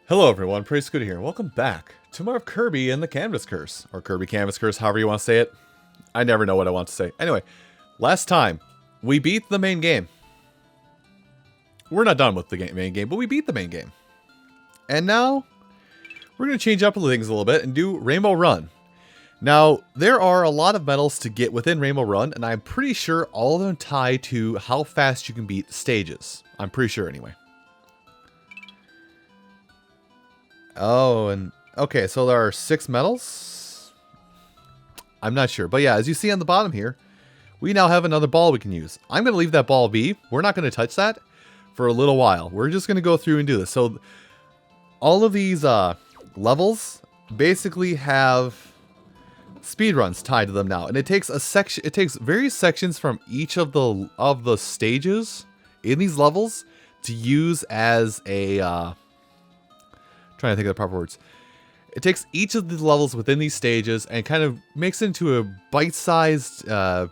Hello everyone, Praise Good here. Welcome back to more of Kirby and the Canvas Curse. Or Kirby Canvas Curse, however you want to say it. I never know what I want to say. Anyway, last time, we beat the main game. We're not done with the main game, but we beat the main game. And now, we're going to change up things a little bit and do Rainbow Run. Now, there are a lot of medals to get within Rainbow Run, and I'm pretty sure all of them tie to how fast you can beat stages. I'm pretty sure anyway. Oh, and okay, so there are 6 medals? I'm not sure. But yeah, as you see on the bottom here, we now have another ball we can use. I'm going to leave that ball be. We're not going to touch that for a little while. We're just going to go through and do this. So all of these levels basically have speed runs tied to them now. And it takes a section, it takes various sections from each of the stages in these levels to use as a trying to think of the proper words. It takes each of the levels within these stages and kind of makes it into a bite-sized, not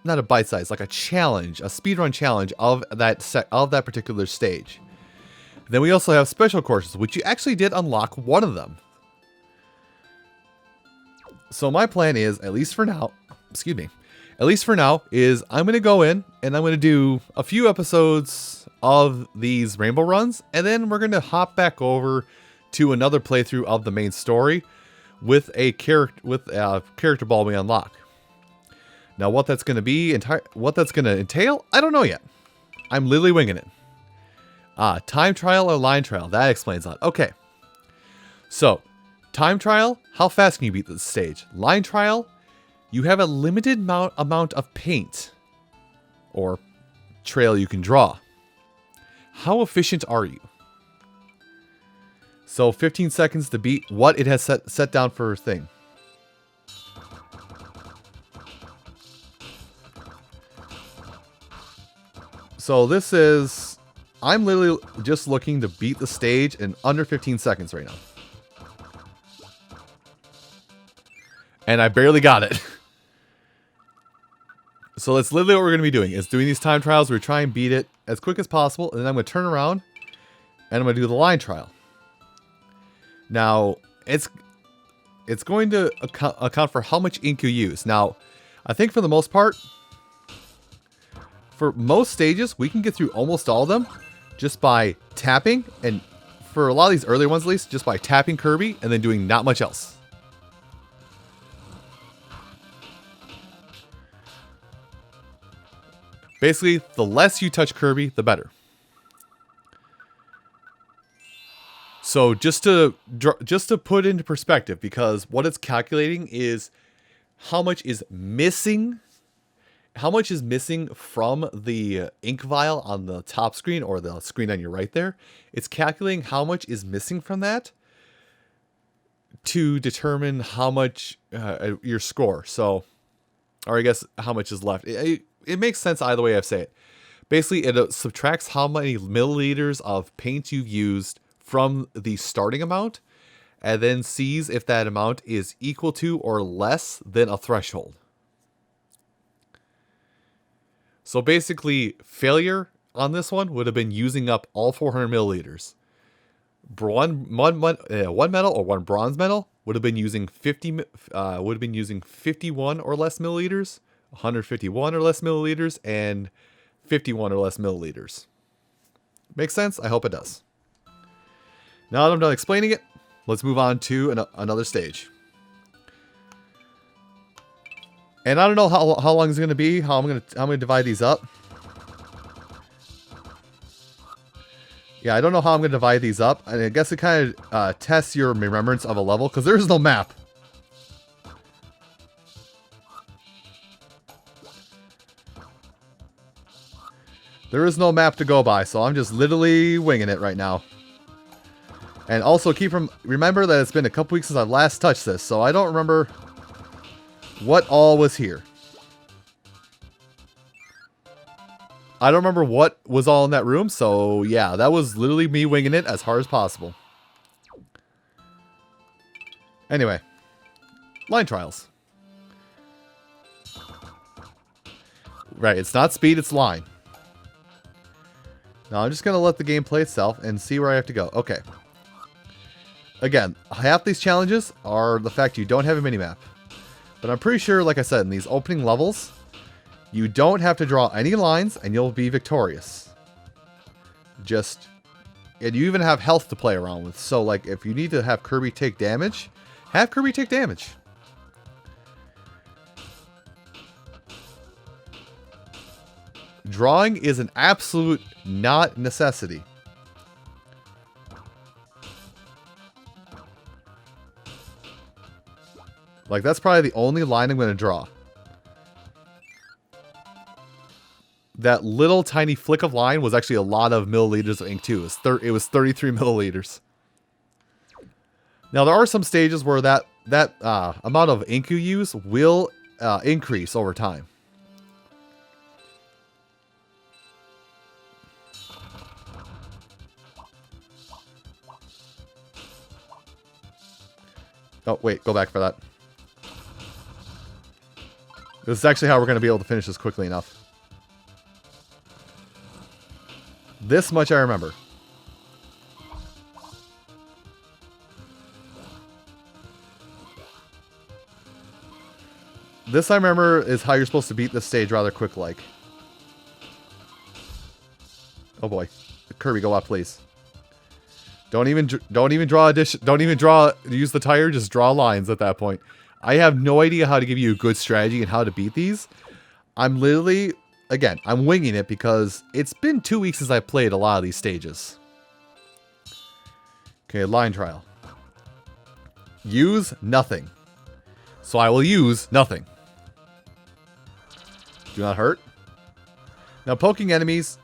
a bite-sized, like a challenge, a speedrun challenge of that particular stage. Then we also have special courses, which you actually did unlock one of them. So my plan is, at least for now, is I'm going to go in and I'm going to do a few episodes of these rainbow runs, and then we're going to hop back over to another playthrough of the main story with a character ball we unlock. Now what that's going to be, what that's going to entail, I don't know yet. I'm literally winging it. Time trial or line trial, that explains that. Okay. So, time trial, how fast can you beat this stage? Line trial, you have a limited amount of paint or trail you can draw. How efficient are you? So 15 seconds to beat what it has set down for a thing. So this is, I'm literally just looking to beat the stage in under 15 seconds right now. And I barely got it. So that's literally what we're going to be doing, is doing these time trials. We're trying to beat it as quick as possible, and then I'm going to turn around, and I'm going to do the line trial. Now, it's going to account for how much ink you use. Now, I think for the most part, for most stages, we can get through almost all of them just by tapping, and for a lot of these earlier ones at least, just by tapping Kirby and then doing not much else. Basically, the less you touch Kirby, the better. So just to put into perspective, because what it's calculating is how much is missing from the ink vial on the top screen or the screen on your right there. It's calculating how much is missing from that to determine how much your score. So, or I guess how much is left. It makes sense either way I say it. Basically, it subtracts how many milliliters of paint you've used from the starting amount, and then sees if that amount is equal to or less than a threshold. So basically, failure on this one would have been using up all 400 milliliters. One medal or one bronze medal would have been using 51 or less milliliters. 151 or less milliliters, and 51 or less milliliters. Makes sense? I hope it does. Now that I'm done explaining it, let's move on to another stage. And I don't know how long it's going to be, how I'm going to divide these up. Yeah, I don't know how I'm going to divide these up. And I guess it kind of tests your remembrance of a level, because there is no map. There is no map to go by, so I'm just literally winging it right now. And also remember that it's been a couple weeks since I've last touched this, so I don't remember what all was here. I don't remember what was all in that room, so yeah, that was literally me winging it as hard as possible. Anyway, line trials. Right, it's not speed, it's line. Now I'm just going to let the game play itself and see where I have to go. Okay. Again, half these challenges are the fact you don't have a minimap. But I'm pretty sure, like I said, in these opening levels, you don't have to draw any lines and you'll be victorious. And you even have health to play around with. So, like, if you need to have Kirby take damage, have Kirby take damage. Drawing is an absolute not necessity. Like, that's probably the only line I'm going to draw. That little tiny flick of line was actually a lot of milliliters of ink too. It was 33 milliliters. Now there are some stages where that amount of ink you use will increase over time. Oh wait, go back for that. This is actually how we're going to be able to finish this quickly enough. This much I remember. This I remember is how you're supposed to beat this stage rather quick-like. Oh boy, Kirby, go up, please. Don't even draw addition. Don't even use the tire. Just draw lines at that point. I have no idea how to give you a good strategy and how to beat these. I'm literally. Again, I'm winging it because it's been 2 weeks since I played a lot of these stages. Okay, line trial. Use nothing. So I will use nothing. Do not hurt. Now, poking enemies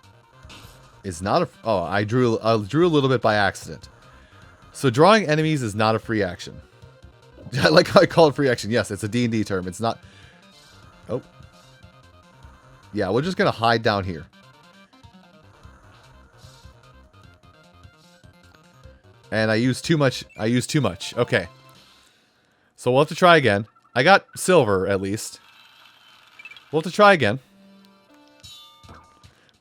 is not a... Oh, I drew a little bit by accident. So drawing enemies is not a free action. I like how I call it free action. Yes, it's a D&D term. It's not... Oh. Yeah, we're just going to hide down here. And I used too much. Okay. So we'll have to try again. I got silver, at least. We'll have to try again.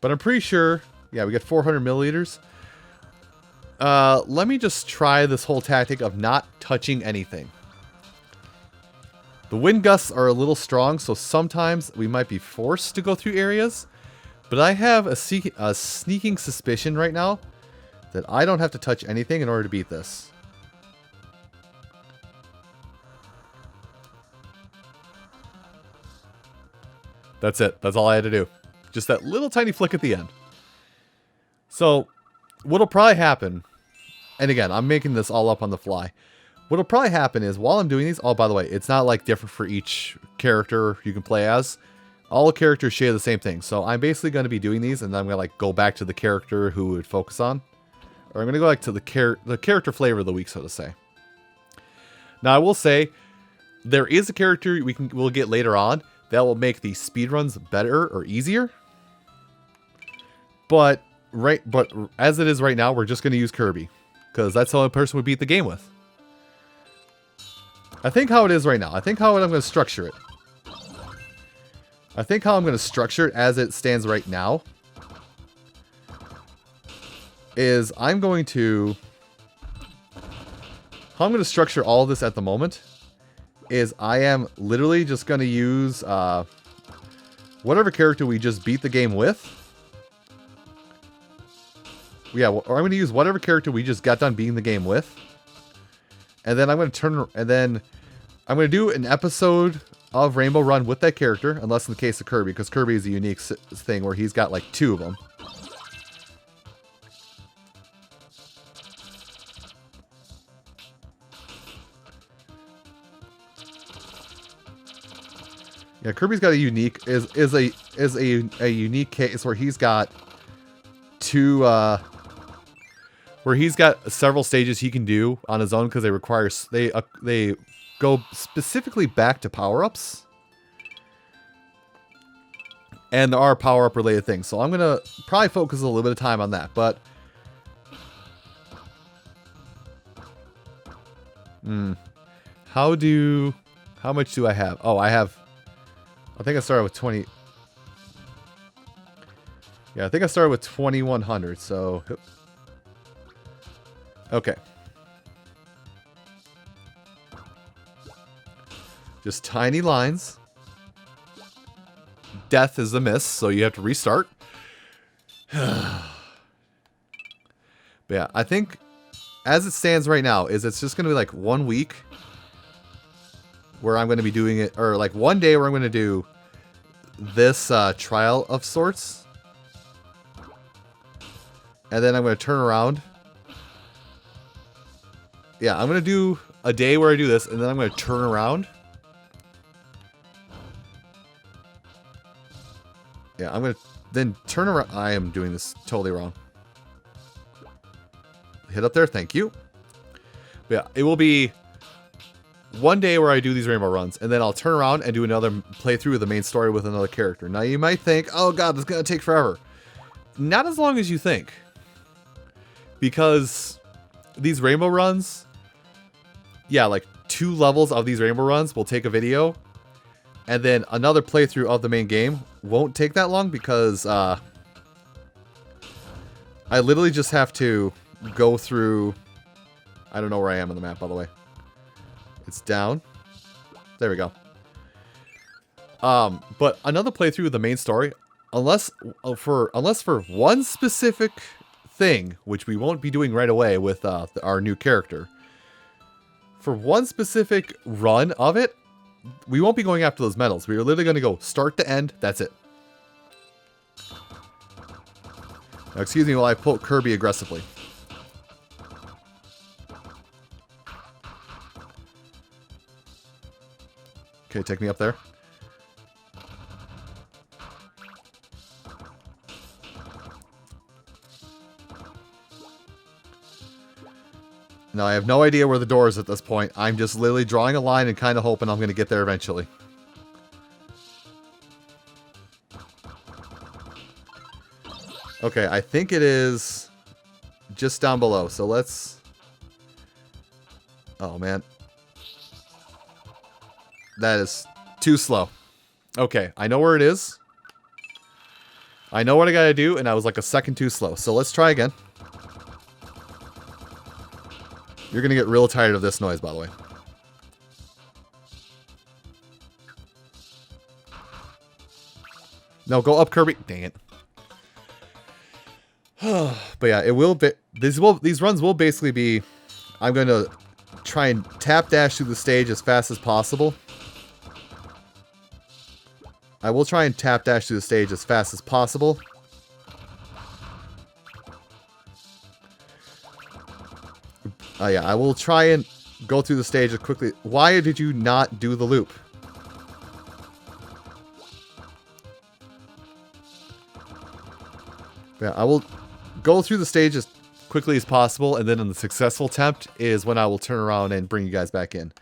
But I'm pretty sure... Yeah, we get 400 milliliters. Let me just try this whole tactic of not touching anything. The wind gusts are a little strong, so sometimes we might be forced to go through areas. But I have a sneaking suspicion right now that I don't have to touch anything in order to beat this. That's it. That's all I had to do. Just that little tiny flick at the end. So, what'll probably happen, and again, I'm making this all up on the fly. What'll probably happen is, while I'm doing these, oh, by the way, it's not like different for each character you can play as. All the characters share the same thing. So I'm basically going to be doing these, and then I'm going to like go back to the character who would focus on. Or I'm going to go back to the character flavor of the week, so to say. Now, I will say, there is a character we'll get later on that will make the speedruns better or easier. But as it is right now, we're just going to use Kirby. Because that's the only person we beat the game with. I think how it is right now. I think how I'm going to structure it. I think how I'm going to structure it as it stands right now is I'm going to... How I'm going to structure all of this at the moment is I am literally just going to use whatever character we just beat the game with. Yeah, or I'm going to use whatever character we just got done beating the game with. And then I'm going to I'm going to do an episode of Rainbow Run with that character, unless in the case of Kirby, because Kirby is a unique thing where he's got like 2 of them. Yeah, Kirby's got a unique is a unique case where he's got 2 where he's got several stages he can do on his own because they go specifically back to power-ups. And there are power-up related things. So I'm going to probably focus a little bit of time on that. But how much do I have? Oh, I think I started with 20. Yeah, I think I started with 2100. So okay. Just tiny lines. Death is a miss, so you have to restart. But yeah, I think as it stands right now is it's just going to be like 1 week where I'm going to be doing it, or like 1 day where I'm going to do this trial of sorts. And then I'm going to turn around. Yeah, I'm going to do a day where I do this, and then I'm going to turn around. Yeah, I'm going to then turn around. I am doing this totally wrong. Hit up there, thank you. But yeah, it will be 1 day where I do these rainbow runs, and then I'll turn around and do another playthrough of the main story with another character. Now you might think, oh god, this is going to take forever. Not as long as you think. Because these rainbow runs, yeah, like 2 levels of these rainbow runs will take a video, and then another playthrough of the main game won't take that long because I literally just have to go through. I don't know where I am on the map, by the way. It's down. There we go. But another playthrough of the main story, unless for one specific thing, which we won't be doing right away with our new character. For one specific run of it, we won't be going after those medals. We are literally going to go start to end. That's it. Now, excuse me while I poke Kirby aggressively. Okay, take me up there. Now, I have no idea where the door is at this point. I'm just literally drawing a line and kind of hoping I'm going to get there eventually. Okay, I think it is just down below. So let's... Oh, man. That is too slow. Okay, I know where it is. I know what I gotta do, and I was like a second too slow. So let's try again. You're gonna get real tired of this noise, by the way. No, go up, Kirby. Dang it. But yeah, it will be. These runs will basically be. I'm gonna try and tap dash through the stage as fast as possible. I will try and tap dash through the stage as fast as possible. Yeah, I will try and go through the stage as quickly. Why did you not do the loop? Yeah, I will go through the stage as quickly as possible, and then in the successful attempt is when I will turn around and bring you guys back in.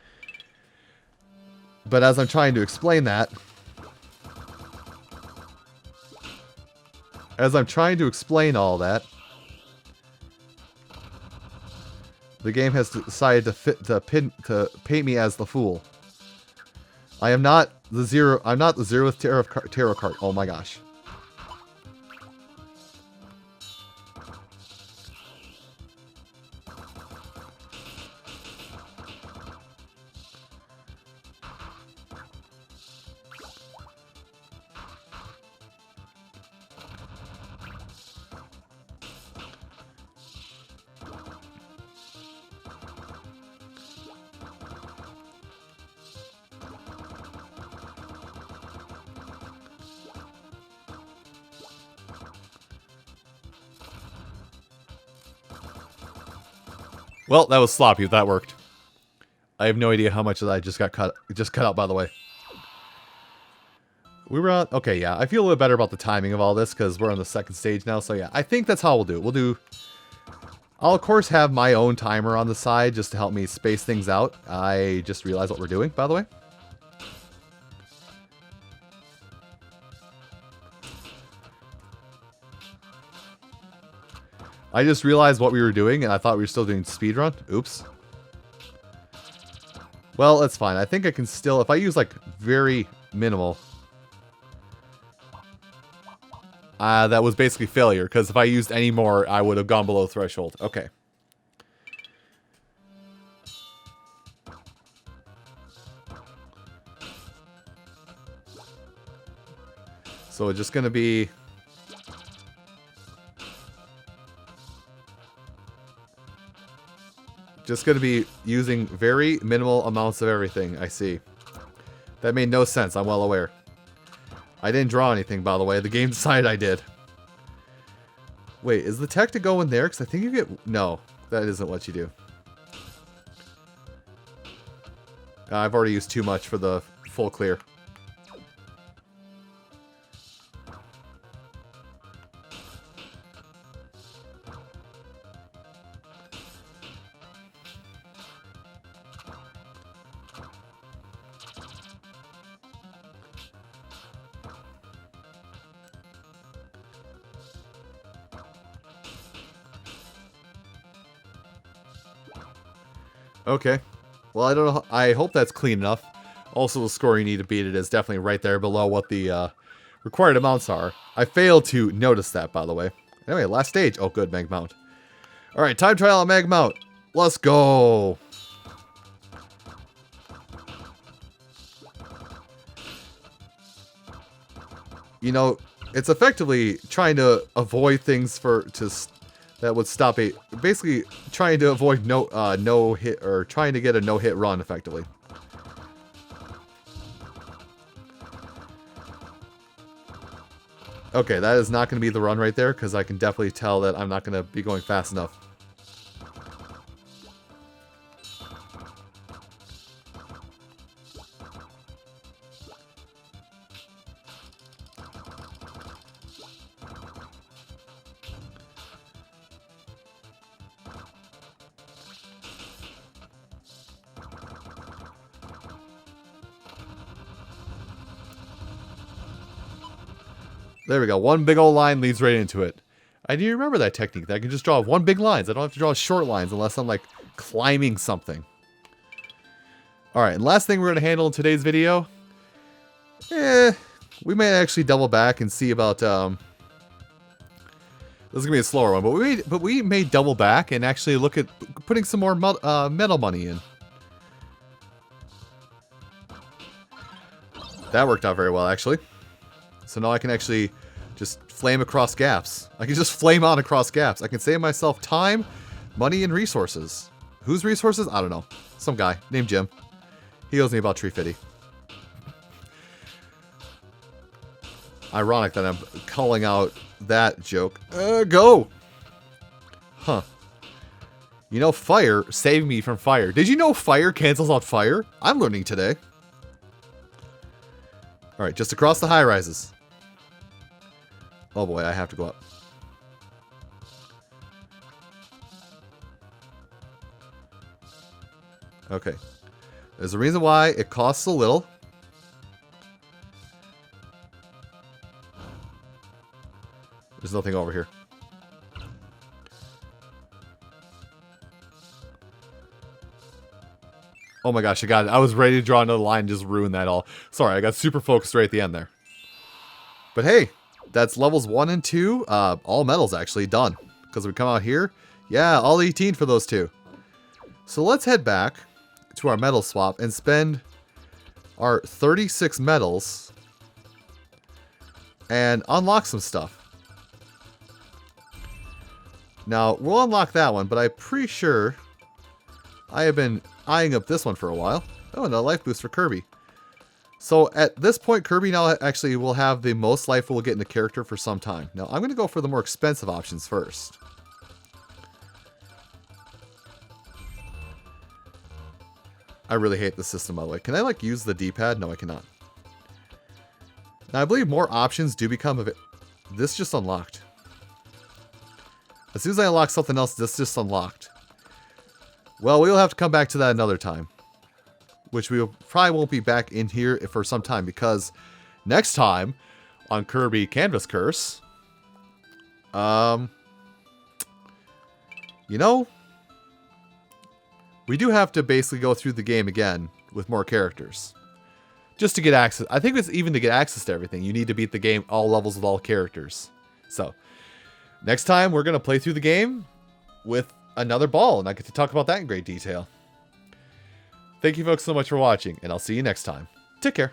But as I'm trying to explain that, as I'm trying to explain all that, the game has decided to paint me as the fool. I am not the zero. I'm not the 0th tarot card. Oh my gosh. Well, that was sloppy, but that worked. I have no idea how much I just got cut out, by the way. We were on... Okay, yeah. I feel a little better about the timing of all this because we're on the second stage now. So yeah, I think that's how we'll do it. We'll do... I'll, of course, have my own timer on the side just to help me space things out. I just realized what we're doing, by the way. I just realized what we were doing, and I thought we were still doing speedrun. Oops. Well, that's fine. I think I can still... If I use, like, very minimal... that was basically failure, because if I used any more, I would have gone below threshold. Okay. So it's just going to be... Just going to be using very minimal amounts of everything, I see. That made no sense, I'm well aware. I didn't draw anything, by the way. The game decided I did. Wait, is the tech to go in there? Because I think you get... No, that isn't what you do. I've already used too much for the full clear. Okay. Well, I don't know. I hope that's clean enough. Also, the score you need to beat it is definitely right there below what the required amounts are. I failed to notice that, by the way. Anyway, last stage. Oh, good. Mag Mount. All right, time trial on Mag Mount. Let's go. You know, it's effectively trying to avoid things that would stop a... Basically, trying to avoid no hit, or trying to get a no-hit run, effectively. Okay, that is not going to be the run right there, because I can definitely tell that I'm not going to be going fast enough. There we go. One big old line leads right into it. I do remember that technique. That I can just draw one big lines. I don't have to draw short lines unless I'm like climbing something. Alright, and last thing we're going to handle in today's video. We may actually double back and see about... This is going to be a slower one, but we may double back and actually look at putting some more metal money in. That worked out very well, actually. So now I can actually just flame across gaps. I can just flame on across gaps. I can save myself time, money, and resources. Whose resources? I don't know. Some guy named Jim. He owes me about $350. Ironic that I'm calling out that joke. Go! Huh. You know, fire saved me from fire. Did you know fire cancels out fire? I'm learning today. Alright, just across the high rises. Oh boy, I have to go up. Okay. There's a reason why it costs a little. There's nothing over here. Oh my gosh, I got it. I was ready to draw another line and just ruin that all. Sorry, I got super focused right at the end there. But hey, that's levels 1 and 2. All medals actually done. Because we come out here. Yeah, all 18 for those two. So let's head back to our medal swap and spend our 36 medals and unlock some stuff. Now, we'll unlock that one, but I'm pretty sure I have been eyeing up this one for a while. Oh, and a life boost for Kirby. So at this point, Kirby now actually will have the most life we'll get in the character for some time. Now, I'm going to go for the more expensive options first. I really hate the system, by the way. Can I, like, use the D-pad? No, I cannot. Now, I believe more options do become of it. This just unlocked. As soon as I unlock something else, this just unlocked. Well, we'll have to come back to that another time. Which we probably won't be back in here for some time, because next time on Kirby Canvas Curse, you know, we do have to basically go through the game again with more characters. Just to get access. I think it's even to get access to everything. You need to beat the game all levels with all characters. So, next time we're going to play through the game with another ball, and I get to talk about that in great detail. Thank you folks so much for watching, and I'll see you next time. Take care.